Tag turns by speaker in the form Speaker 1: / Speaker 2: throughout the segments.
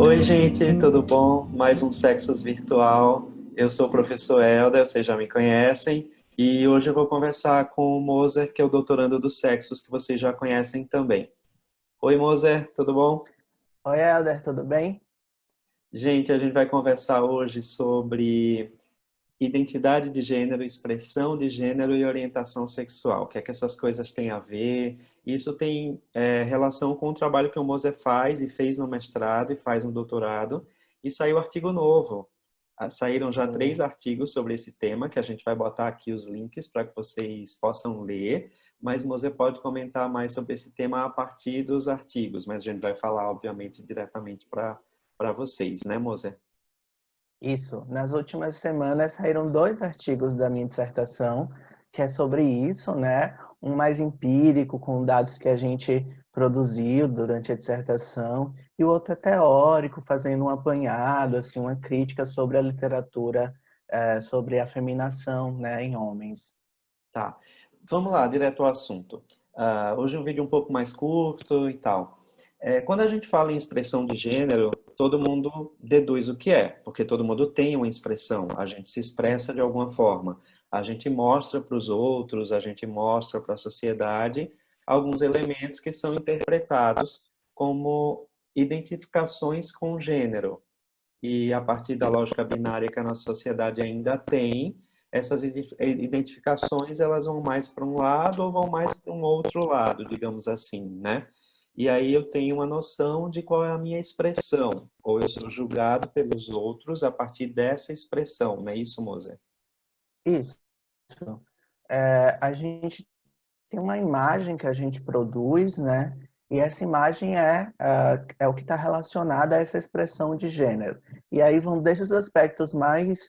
Speaker 1: Oi, gente, tudo bom? Mais um Sexos Virtual. Eu sou o professor Helder, vocês já me conhecem, e hoje eu vou conversar com o Moser, que é o doutorando dos sexos, que vocês já conhecem também. Oi, Moser, tudo bom?
Speaker 2: Oi, Helder, tudo bem?
Speaker 1: Gente, a gente vai conversar hoje sobre identidade de gênero, expressão de gênero e orientação sexual. O que é que essas coisas têm a ver? Isso tem relação com o trabalho que o Moser faz e fez no mestrado e faz no doutorado. E saiu artigo novo. Saíram já três
Speaker 2: Sim.
Speaker 1: artigos sobre esse tema, que a gente vai botar aqui os links para que vocês possam ler. Mas Moser pode comentar mais sobre esse tema a partir dos artigos. Mas a gente vai falar, obviamente, diretamente para vocês, né, Moser?
Speaker 2: Isso. Nas últimas semanas saíram dois artigos da minha dissertação, que é sobre isso, né? Um mais empírico, com dados que a gente produziu durante a dissertação, e o outro é teórico, fazendo um apanhado, assim, uma crítica sobre a literatura, sobre a feminação, né, em homens.
Speaker 1: Tá. Vamos lá, direto ao assunto. Hoje um vídeo um pouco mais curto e tal. Quando a gente fala em expressão de gênero, todo mundo deduz o que é, porque todo mundo tem uma expressão, a gente se expressa de alguma forma, a gente mostra para os outros, a gente mostra para a sociedade alguns elementos que são interpretados como identificações com gênero. E a partir da lógica binária que a nossa sociedade ainda tem, essas identificações elas vão mais para um lado ou vão mais para um outro lado, digamos assim, né? E aí eu tenho uma noção de qual é a minha expressão, ou eu sou julgado pelos outros a partir dessa expressão, não é isso, Moser?
Speaker 2: Isso. A gente tem uma imagem que a gente produz, né? E essa imagem é o que está relacionado a essa expressão de gênero. E aí vão desde os aspectos mais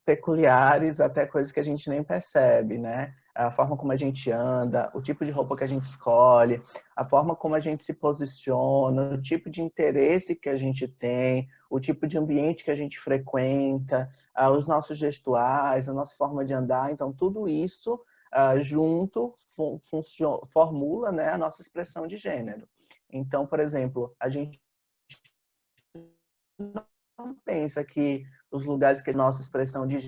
Speaker 2: peculiares até coisas que a gente nem percebe, né? A forma como a gente anda, o tipo de roupa que a gente escolhe, a forma como a gente se posiciona, o tipo de interesse que a gente tem, o tipo de ambiente que a gente frequenta, os nossos gestuais, a nossa forma de andar. Então, tudo isso junto formula, né, a nossa expressão de gênero. Então, por exemplo, a gente não pensa que os lugares que a nossa expressão de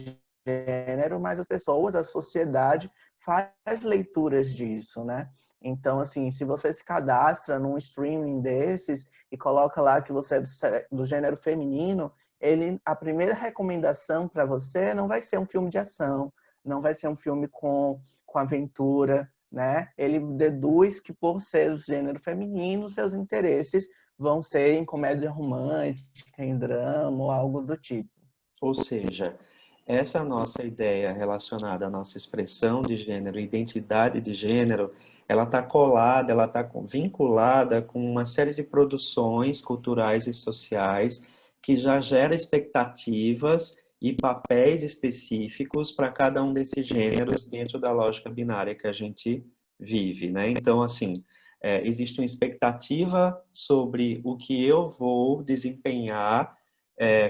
Speaker 2: gênero, mas as pessoas, a sociedade faz leituras disso, né? Então, assim, se você se cadastra num streaming desses e coloca lá que você é do gênero feminino, a primeira recomendação para você não vai ser um filme de ação, não vai ser um filme com aventura, né? Ele deduz que por ser o gênero feminino, seus interesses vão ser em comédia romântica, em drama ou algo do tipo.
Speaker 1: Ou seja, essa nossa ideia relacionada à nossa expressão de gênero, identidade de gênero, ela está colada, ela está vinculada com uma série de produções culturais e sociais que já gera expectativas e papéis específicos para cada um desses gêneros dentro da lógica binária que a gente vive, né? Então, assim, existe uma expectativa sobre o que eu vou desempenhar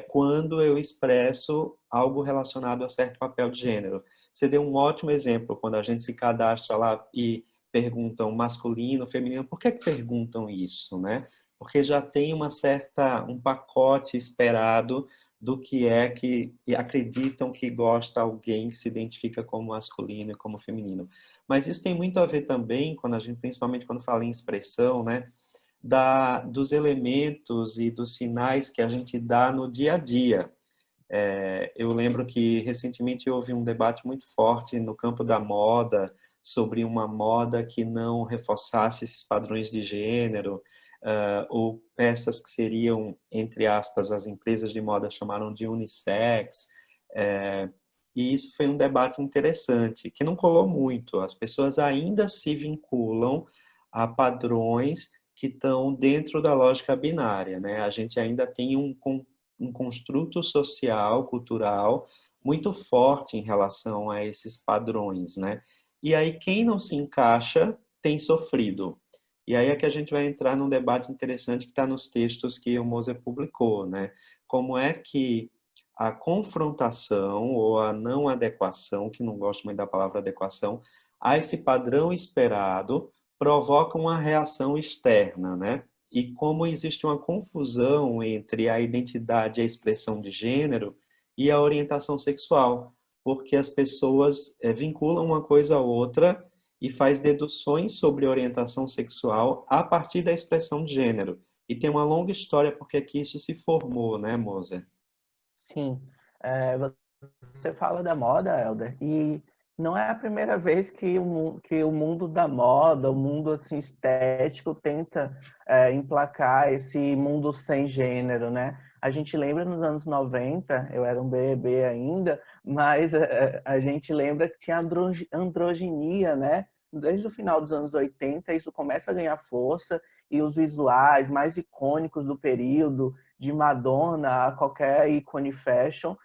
Speaker 1: quando eu expresso algo relacionado a certo papel de gênero. Você deu um ótimo exemplo quando a gente se cadastra lá e perguntam masculino, feminino. Por que perguntam isso, né? Porque já tem um pacote esperado do que é que acreditam que gosta alguém que se identifica como masculino e como feminino. Mas isso tem muito a ver também quando a gente, principalmente quando fala em expressão, né? Dos elementos e dos sinais que a gente dá no dia a dia. Eu lembro que recentemente houve um debate muito forte no campo da moda sobre uma moda que não reforçasse esses padrões de gênero, ou peças que seriam, entre aspas, as empresas de moda chamaram de unissex. E isso foi um debate interessante, que não colou muito. As pessoas ainda se vinculam a padrões que estão dentro da lógica binária, né? A gente ainda tem um construto social, cultural, muito forte em relação a esses padrões, né? E aí, quem não se encaixa tem sofrido. E aí é que a gente vai entrar num debate interessante que está nos textos que o Moser publicou, né? Como é que a confrontação ou a não adequação, que não gosto muito da palavra adequação, a esse padrão esperado provoca uma reação externa, né? e como existe uma confusão entre a identidade e a expressão de gênero e a orientação sexual, porque as pessoas vinculam uma coisa à outra e faz deduções sobre orientação sexual a partir da expressão de gênero. E tem uma longa história porque que isso se formou, né, Moser?
Speaker 2: Sim. Você fala da moda, Elder, e não é a primeira vez que o mundo da moda, o mundo assim, estético, tenta emplacar esse mundo sem gênero, né? A gente lembra nos anos 90, eu era um bebê ainda, mas a gente lembra que tinha androginia, né? Desde o final dos anos 80, isso começa a ganhar força e os visuais mais icônicos do período, de Madonna a qualquer ícone fashion,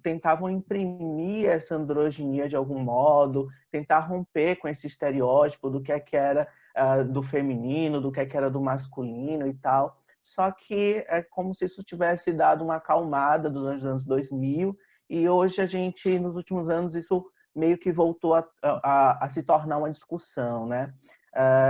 Speaker 2: tentavam imprimir essa androginia de algum modo, tentar romper com esse estereótipo do que era do feminino, do que era do masculino e tal. Só que é como se isso tivesse dado uma acalmada durante os anos 2000 e hoje a gente, nos últimos anos, isso meio que voltou a se tornar uma discussão, né?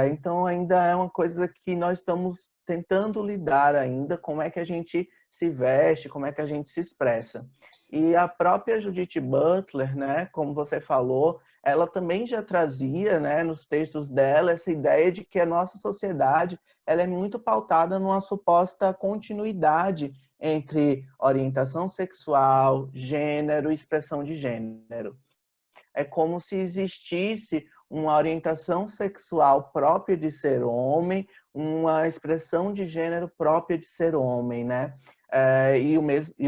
Speaker 2: Então ainda é uma coisa que nós estamos tentando lidar ainda, como é que a gente se veste, como é que a gente se expressa. E a própria Judith Butler, né, como você falou, ela também já trazia, né, nos textos dela essa ideia de que a nossa sociedade ela é muito pautada numa suposta continuidade entre orientação sexual, gênero e expressão de gênero. É como se existisse uma orientação sexual própria de ser homem, uma expressão de gênero própria de ser homem, né? E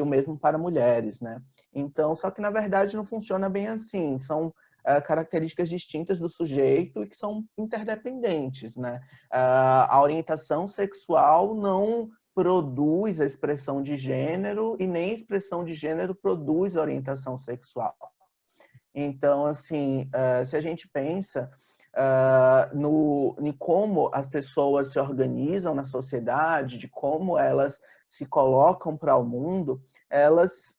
Speaker 2: o mesmo para mulheres, né? Então, só que na verdade não funciona bem assim. São características distintas do sujeito e que são interdependentes, né? A orientação sexual não produz a expressão de gênero e nem a expressão de gênero produz a orientação sexual. Então, assim, se a gente pensa em como as pessoas se organizam na sociedade, de como elas se colocam para o mundo, elas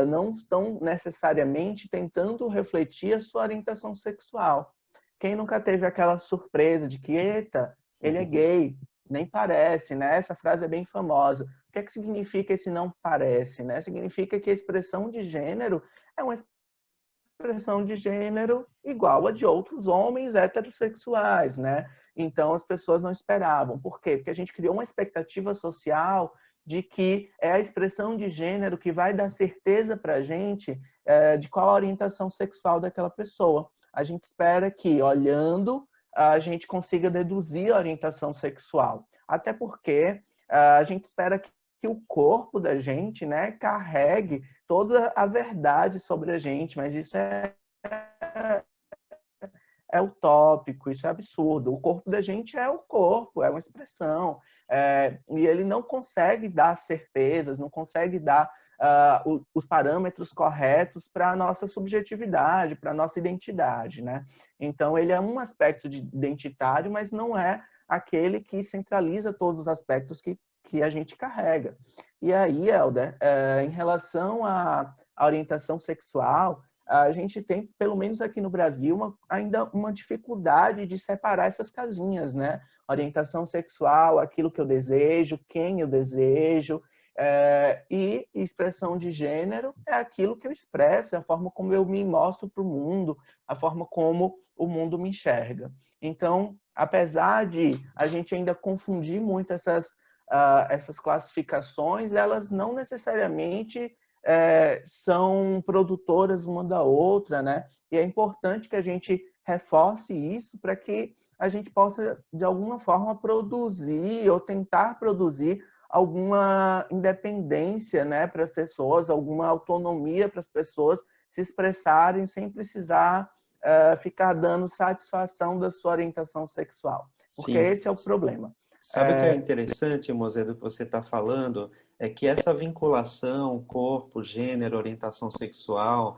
Speaker 2: não estão necessariamente tentando refletir a sua orientação sexual. Quem nunca teve aquela surpresa de que, eita, ele é gay, nem parece, né? Essa frase é bem famosa. O que é que significa esse não parece, né? Significa que a expressão de gênero é uma expressão de gênero igual a de outros homens heterossexuais, né? Então as pessoas não esperavam. Por quê? Porque a gente criou uma expectativa social de que é a expressão de gênero que vai dar certeza para a gente de qual a orientação sexual daquela pessoa. A gente espera que, olhando, a gente consiga deduzir a orientação sexual. Até porque a gente espera que o corpo da gente, né, carregue toda a verdade sobre a gente, mas isso é utópico, isso é absurdo. O corpo da gente é o corpo, é uma expressão, e ele não consegue dar certezas, não consegue dar os parâmetros corretos para a nossa subjetividade, para a nossa identidade, né? Então, ele é um aspecto identitário, mas não é aquele que centraliza todos os aspectos que a gente carrega. E aí, Helder, em relação à orientação sexual, a gente tem, pelo menos aqui no Brasil, ainda uma dificuldade de separar essas casinhas, né? Orientação sexual, aquilo que eu desejo, quem eu desejo, e expressão de gênero é aquilo que eu expresso, é a forma como eu me mostro para o mundo, a forma como o mundo me enxerga. Então, apesar de a gente ainda confundir muito essas classificações, elas não necessariamente são produtoras uma da outra, né? E é importante que a gente reforce isso para que a gente possa, de alguma forma, produzir ou tentar produzir alguma independência, né, para as pessoas, alguma autonomia para as pessoas se expressarem sem precisar ficar dando satisfação da sua orientação sexual. Porque
Speaker 1: Sim.
Speaker 2: esse é o problema.
Speaker 1: Sabe o que é interessante, Moisés, do que você está falando? É que essa vinculação, corpo, gênero, orientação sexual,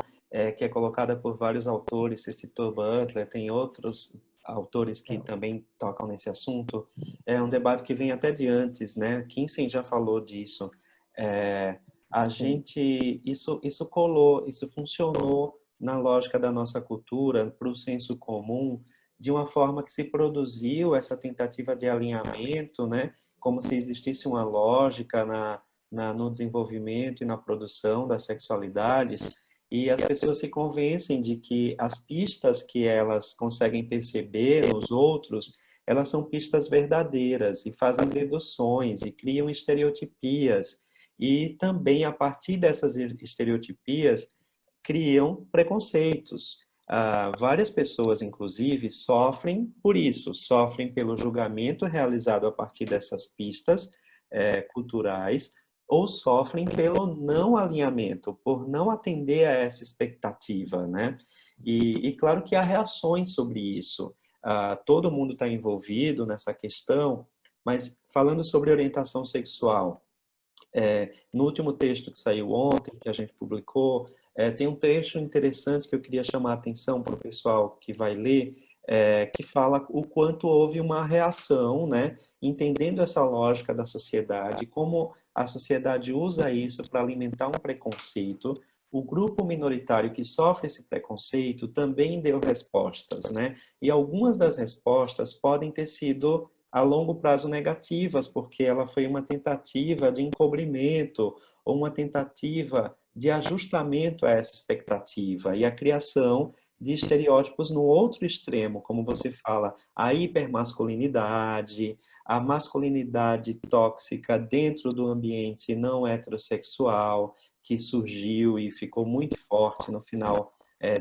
Speaker 1: que é colocada por vários autores, você citou Butler, tem outros autores que também tocam nesse assunto, é um debate que vem até de antes, né? Kinsey já falou disso. Isso colou, isso funcionou na lógica da nossa cultura, para o senso comum, de uma forma que se produziu essa tentativa de alinhamento, né, como se existisse uma lógica no desenvolvimento e na produção das sexualidades, e as pessoas se convencem de que as pistas que elas conseguem perceber nos outros, elas são pistas verdadeiras, e fazem deduções, e criam estereotipias, e também, a partir dessas estereotipias, criam preconceitos. Várias pessoas, inclusive, sofrem por isso, sofrem pelo julgamento realizado a partir dessas pistas culturais, ou sofrem pelo não alinhamento, por não atender a essa expectativa, né? E claro que há reações sobre isso. Todo mundo está envolvido nessa questão, mas falando sobre orientação sexual, no último texto que saiu ontem, que a gente publicou, tem um trecho interessante que eu queria chamar a atenção para o pessoal que vai ler, que fala o quanto houve uma reação, né, entendendo essa lógica da sociedade, como a sociedade usa isso para alimentar um preconceito. O grupo minoritário que sofre esse preconceito também deu respostas, né? E algumas das respostas podem ter sido a longo prazo negativas, porque ela foi uma tentativa de encobrimento ou uma tentativa de ajustamento a essa expectativa e a criação de estereótipos no outro extremo, como você fala, a hipermasculinidade, a masculinidade tóxica dentro do ambiente não heterossexual, que surgiu e ficou muito forte no final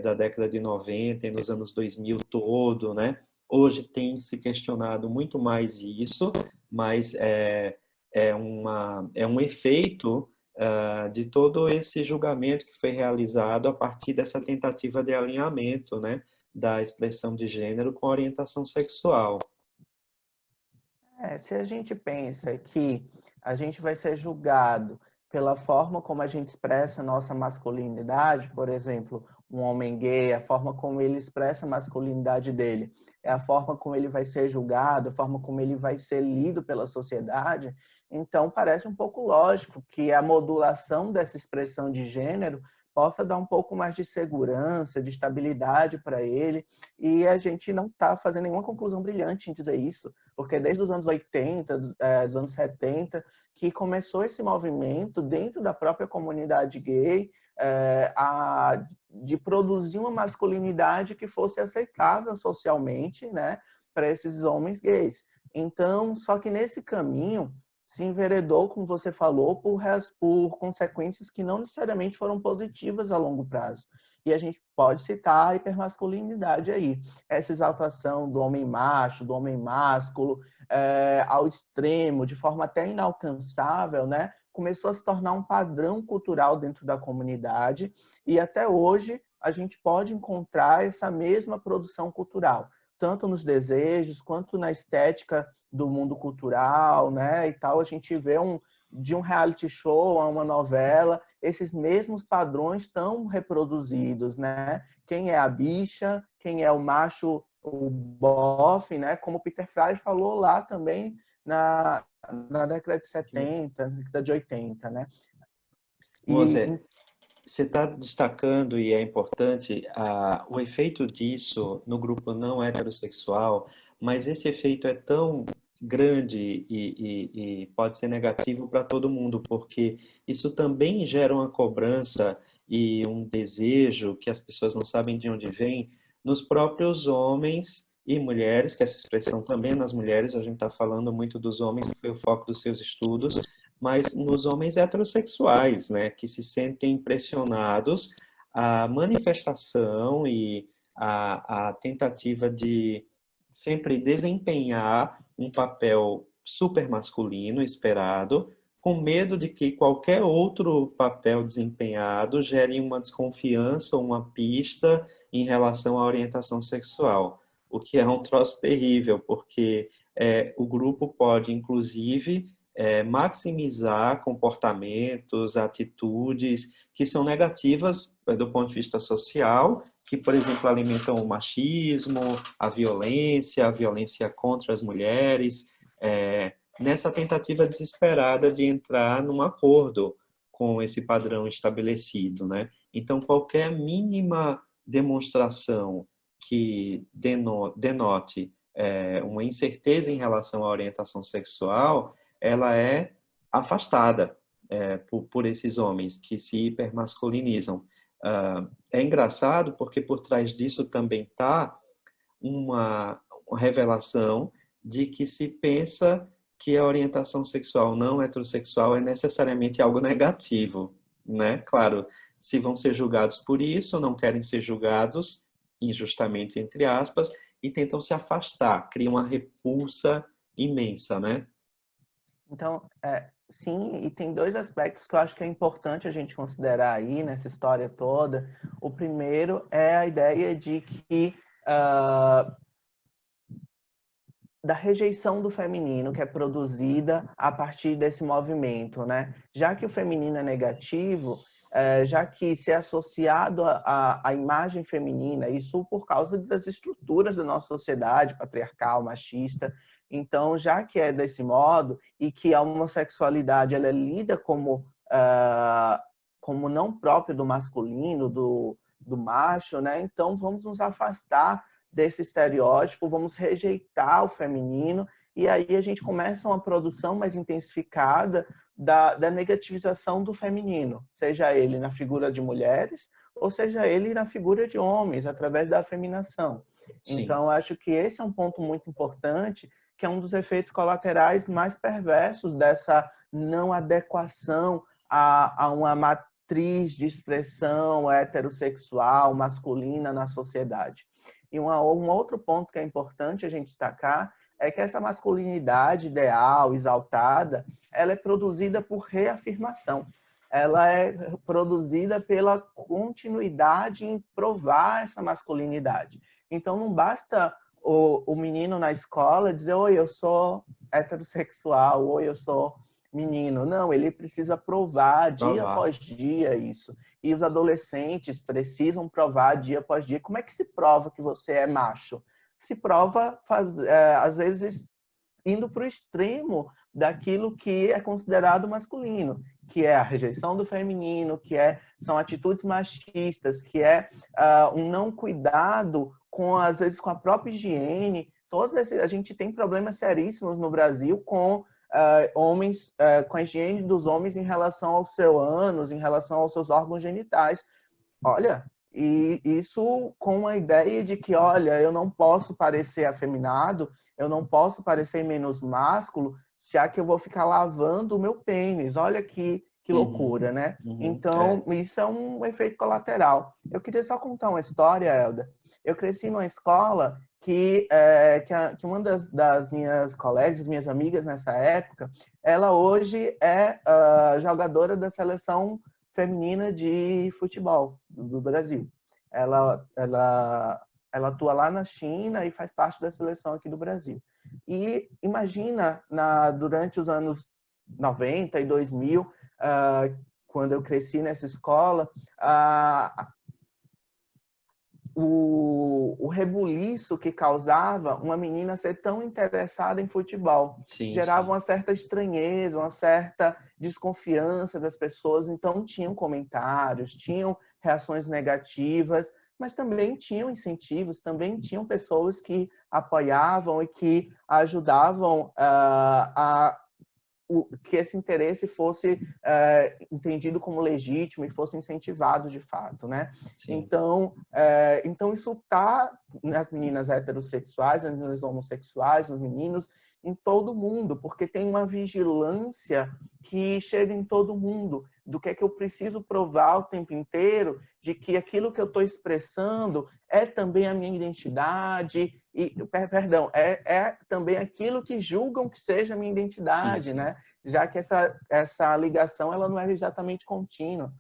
Speaker 1: da década de 90 e nos anos 2000 todo, né? Hoje tem se questionado muito mais isso, mas é um efeito de todo esse julgamento que foi realizado a partir dessa tentativa de alinhamento, né, da expressão de gênero com a orientação sexual.
Speaker 2: Se a gente pensa que a gente vai ser julgado pela forma como a gente expressa a nossa masculinidade, por exemplo, um homem gay, a forma como ele expressa a masculinidade dele, é a forma como ele vai ser julgado, a forma como ele vai ser lido pela sociedade, então parece um pouco lógico que a modulação dessa expressão de gênero possa dar um pouco mais de segurança, de estabilidade para ele, e a gente não está fazendo nenhuma conclusão brilhante em dizer isso, porque desde os anos 80, dos anos 70, que começou esse movimento dentro da própria comunidade gay, de produzir uma masculinidade que fosse aceitável socialmente, né, para esses homens gays. Então, só que nesse caminho se enveredou, como você falou, por consequências que não necessariamente foram positivas a longo prazo. E a gente pode citar a hipermasculinidade aí, essa exaltação do homem macho, do homem másculo, ao extremo, de forma até inalcançável, né? Começou a se tornar um padrão cultural dentro da comunidade e até hoje a gente pode encontrar essa mesma produção cultural, tanto nos desejos quanto na estética do mundo cultural, né? E tal, a gente vê de um reality show a uma novela, esses mesmos padrões estão reproduzidos, né? Quem é a bicha, quem é o macho, o bofe, né? Como o Peter Frey falou lá também na década de 70, década de 80, né?
Speaker 1: Moisés, você está destacando, e é importante, o efeito disso no grupo não heterossexual, mas esse efeito é tão grande e pode ser negativo para todo mundo, porque isso também gera uma cobrança e um desejo que as pessoas não sabem de onde vem nos próprios homens e mulheres, que essa expressão também nas mulheres, a gente está falando muito dos homens, que foi o foco dos seus estudos, mas nos homens heterossexuais, né, que se sentem pressionados à manifestação e à tentativa de sempre desempenhar um papel super masculino esperado, com medo de que qualquer outro papel desempenhado gere uma desconfiança ou uma pista em relação à orientação sexual, o que é um troço terrível, porque o grupo pode, inclusive, maximizar comportamentos, atitudes que são negativas do ponto de vista social, que, por exemplo, alimentam o machismo, a violência contra as mulheres, nessa tentativa desesperada de entrar num acordo com esse padrão estabelecido, né? Então, qualquer mínima demonstração que denote uma incerteza em relação à orientação sexual, ela é afastada por esses homens que se hipermasculinizam. É engraçado porque por trás disso também está uma revelação de que se pensa que a orientação sexual não heterossexual é necessariamente algo negativo, né? Claro, se vão ser julgados por isso, não querem ser julgados injustamente, entre aspas, e tentam se afastar, criam uma repulsa imensa, né?
Speaker 2: Então, sim, e tem dois aspectos que eu acho que é importante a gente considerar aí nessa história toda. O primeiro é a ideia de que da rejeição do feminino que é produzida a partir desse movimento, né? Já que o feminino é negativo, já que se é associado à imagem feminina, isso por causa das estruturas da nossa sociedade patriarcal, machista. Então, já que é desse modo e que a homossexualidade ela é lida como não próprio do masculino, do macho, né? Então, vamos nos afastar desse estereótipo, vamos rejeitar o feminino, e aí a gente começa uma produção mais intensificada da negativização do feminino, seja ele na figura de mulheres, ou seja ele na figura de homens, através da afeminação.
Speaker 1: Sim.
Speaker 2: Então, acho que esse é um ponto muito importante, que é um dos efeitos colaterais mais perversos dessa não adequação a uma matriz de expressão heterossexual, masculina na sociedade. E um outro ponto que é importante a gente destacar é que essa masculinidade ideal, exaltada, ela é produzida por reafirmação. Ela é produzida pela continuidade em provar essa masculinidade. Então, não basta o menino na escola dizer, oi, eu sou heterossexual, oi, eu sou menino. Não, ele precisa provar dia após dia isso. E os adolescentes precisam provar dia após dia. Como é que se prova que você é macho? Se prova, às vezes, indo para o extremo daquilo que é considerado masculino, que é a rejeição do feminino, que são atitudes machistas, que é um não cuidado, às vezes, com a própria higiene. A gente tem problemas seríssimos no Brasil com homens, com a higiene dos homens em relação aos seus ânus, em relação aos seus órgãos genitais. Olha, e isso com a ideia de que, olha, eu não posso parecer afeminado, eu não posso parecer menos másculo, já que eu vou ficar lavando o meu pênis. Olha que loucura, né? Então, isso é um efeito colateral. Eu queria só contar uma história, Elda. Eu cresci numa escola que uma das minhas colegas, minhas amigas nessa época, ela hoje é jogadora da seleção feminina de futebol do Brasil. Ela atua lá na China e faz parte da seleção aqui do Brasil. E imagina, durante os anos 90 e 2000, quando eu cresci nessa escola, o rebuliço que causava uma menina ser tão interessada em futebol.
Speaker 1: Sim,
Speaker 2: gerava
Speaker 1: sim.
Speaker 2: uma certa estranheza, uma certa desconfiança das pessoas. Então, tinham comentários, tinham reações negativas, mas também tinham incentivos, também tinham pessoas que apoiavam e que ajudavam que esse interesse fosse entendido como legítimo e fosse incentivado de fato, né? Então isso está nas meninas heterossexuais, nas meninas homossexuais, nos meninos, em todo mundo, porque tem uma vigilância que chega em todo mundo, do que é que eu preciso provar o tempo inteiro, de que aquilo que eu estou expressando é também a minha identidade, é também aquilo que julgam que seja a minha identidade, sim. Né? Já que essa ligação ela não é exatamente contínua.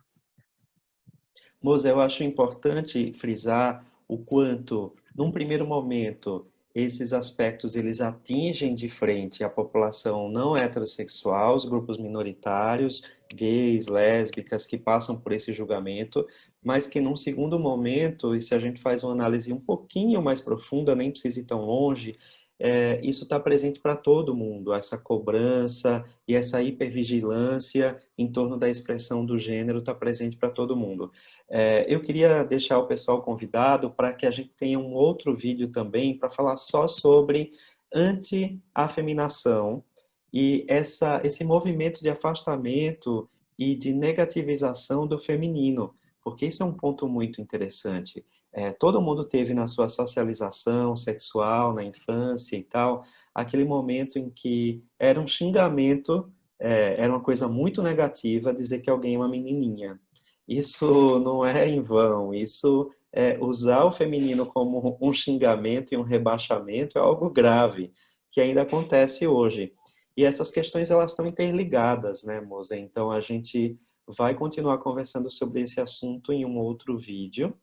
Speaker 1: Moza, eu acho importante frisar o quanto, num primeiro momento, esses aspectos eles atingem de frente a população não heterossexual, os grupos minoritários, gays, lésbicas, que passam por esse julgamento, mas que num segundo momento, e se a gente faz uma análise um pouquinho mais profunda, nem precisa ir tão longe, isso está presente para todo mundo, essa cobrança e essa hipervigilância em torno da expressão do gênero está presente para todo mundo. Eu queria deixar o pessoal convidado para que a gente tenha um outro vídeo também para falar só sobre anti-afeminação e esse movimento de afastamento e de negativização do feminino, porque isso é um ponto muito interessante. Todo mundo teve na sua socialização sexual, na infância e tal, aquele momento em que era um xingamento, era uma coisa muito negativa dizer que alguém é uma menininha. Isso não é em vão, isso usar o feminino como um xingamento e um rebaixamento é algo grave, que ainda acontece hoje. E essas questões, elas estão interligadas, né, Moza? Então, a gente vai continuar conversando sobre esse assunto em um outro vídeo.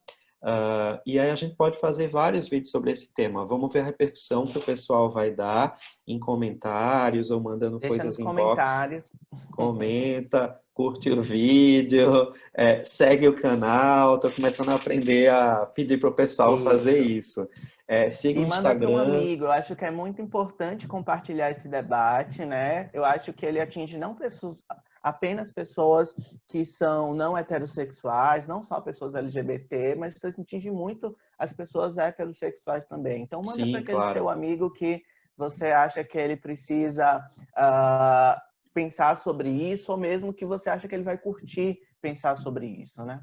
Speaker 1: E aí a gente pode fazer vários vídeos sobre esse tema. Vamos ver a repercussão que o pessoal vai dar em comentários ou mandando
Speaker 2: Deixa
Speaker 1: coisas
Speaker 2: nos
Speaker 1: em box.
Speaker 2: comentários.
Speaker 1: Comenta, curte o vídeo, segue o canal. Estou começando a aprender a pedir para o pessoal fazer isso. Siga
Speaker 2: E
Speaker 1: o
Speaker 2: manda para um
Speaker 1: Instagram.
Speaker 2: amigo. Eu acho que é muito importante compartilhar esse debate, né? Eu acho que ele atinge não pessoas, apenas pessoas que são não heterossexuais, não só pessoas LGBT, mas atinge muito as pessoas heterossexuais também. Então manda para
Speaker 1: Sim,
Speaker 2: aquele seu
Speaker 1: claro.
Speaker 2: amigo que você acha que ele precisa pensar sobre isso, ou mesmo que você acha que ele vai curtir pensar sobre isso, né?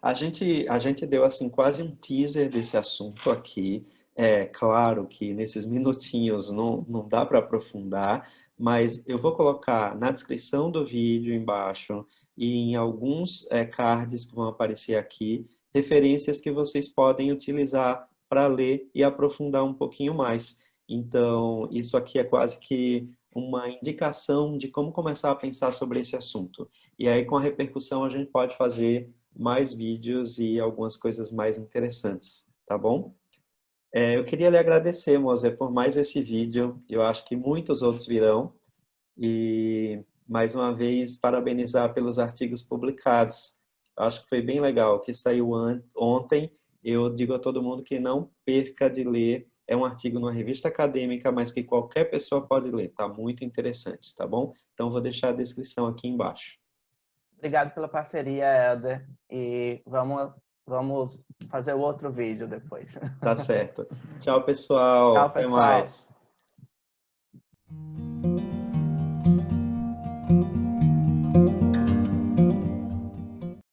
Speaker 1: A gente deu assim quase um teaser desse assunto aqui. É claro que nesses minutinhos não dá para aprofundar, mas eu vou colocar na descrição do vídeo embaixo e em alguns cards que vão aparecer aqui, referências que vocês podem utilizar para ler e aprofundar um pouquinho mais. Então, isso aqui é quase que uma indicação de como começar a pensar sobre esse assunto. E aí, com a repercussão, a gente pode fazer mais vídeos e algumas coisas mais interessantes, tá bom? Eu queria lhe agradecer, Mozer, por mais esse vídeo. Eu acho que muitos outros virão. E, mais uma vez, parabenizar pelos artigos publicados. Eu acho que foi bem legal, que saiu ontem. Eu digo a todo mundo que não perca de ler. É um artigo numa revista acadêmica, mas que qualquer pessoa pode ler. Tá muito interessante, tá bom? Então, vou deixar a descrição aqui embaixo.
Speaker 2: Obrigado pela parceria, Helder. E vamos fazer o outro vídeo depois.
Speaker 1: Tá certo. Tchau, pessoal.
Speaker 2: Tchau,
Speaker 1: Até
Speaker 2: pessoal.
Speaker 1: mais.